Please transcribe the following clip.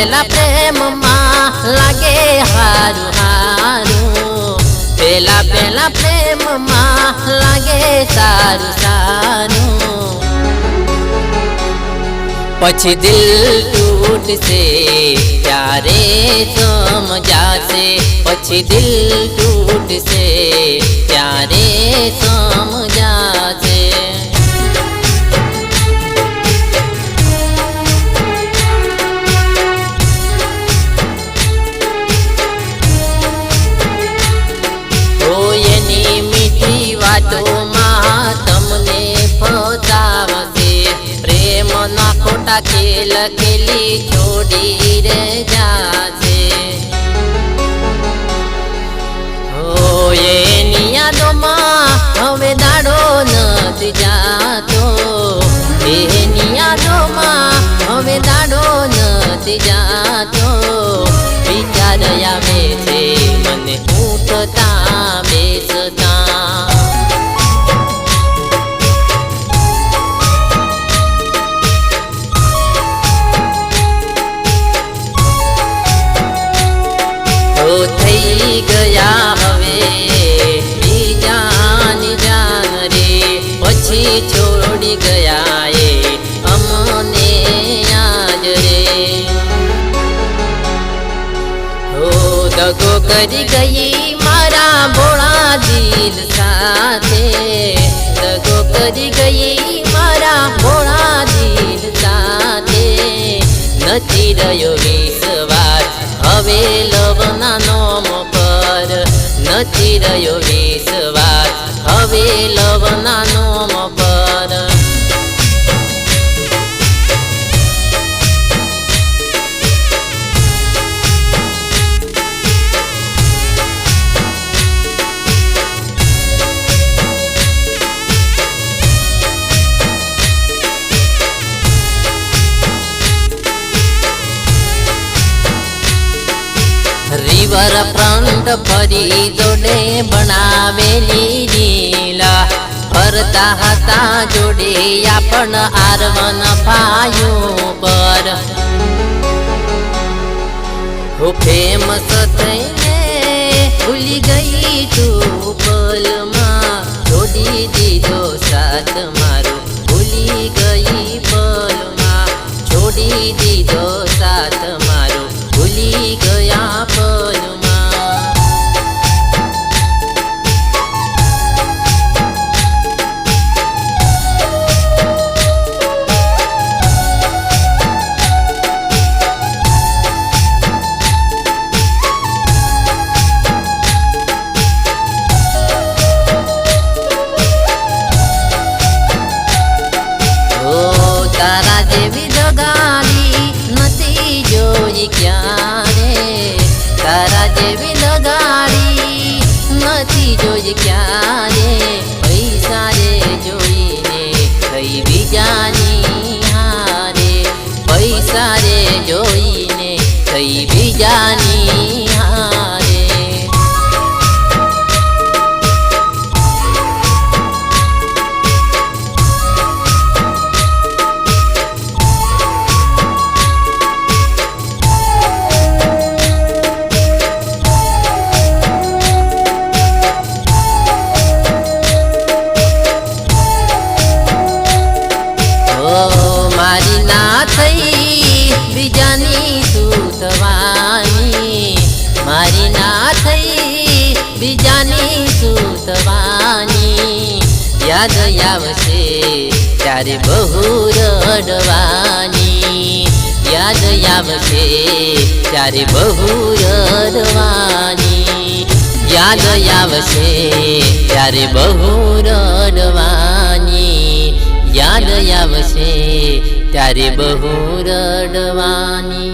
પેલા પ્રેમમાં લાગે હારું હારું, પેલા પ્રેમમાં લાગે સારું સારું, પછી દિલ તૂટશે ત્યારે સમજાશે, પછી દિલ તૂટશે ત્યારે સમજાશે। એની મીઠી વાતોમાં તમને ફસાવશે, પ્રેમના ખોટા ખેલ ખેલી છોડી રે જાશે। એની યાદોમાં હવે દાડો નથી જાતો, એની યાદોમાં હવે દાડો નથી જાતો, વિચાર આવે છે મને ઉઠતા બેસતા। થઈ ગયા હવે બીજાની જાન રે, પછી છોડી ગયા એ અમને યાદ રે। દગો કરી ગઈ મારા ભોળા દિલ સાથે, દગો કરી ગઈ મારા ભોળા દિલ સાથે, નથી રહ્યો વિશ્વાસ હવે લવના નોમ પર, નથી રહ્યો વિશ્વાસ હવે લવના નોમ પર। રિવરફ્રન્ટ ફરી જોડે બનાવેલી લીલા, ફરતા હતા જોડે આપણ આરવન પાયું પર, હું ફેમસ થઈને ભૂલી ગઈ તું પલમાં, છોડી દીધો સાથ મારો ભૂલી ગઈ પલમાં, છોડી દીધો સાથ મારો ભૂલી ગયા પલમાં। તારા જેવી દગાડી નથી જોઈ ક્યારે, તારા જેવી દગાડી નથી જોઈ ક્યારે, પૈસા રે જોઈને કઈ બીજાની હારે, પૈસા રે જોઈને કઈ બીજાની હારે। મારી ના થઈ બીજાની શું થવાની, મારી ના થઈ બીજાની શું થવાની, યાદ આવશે ત્યારે બહુ રડવાની, યાદ આવશે ત્યારે બહુ રડવાની, યાદ આવશે ત્યારે બહુ રડવાની, યાદ આવશે ત્યારે બહુ રડવાની।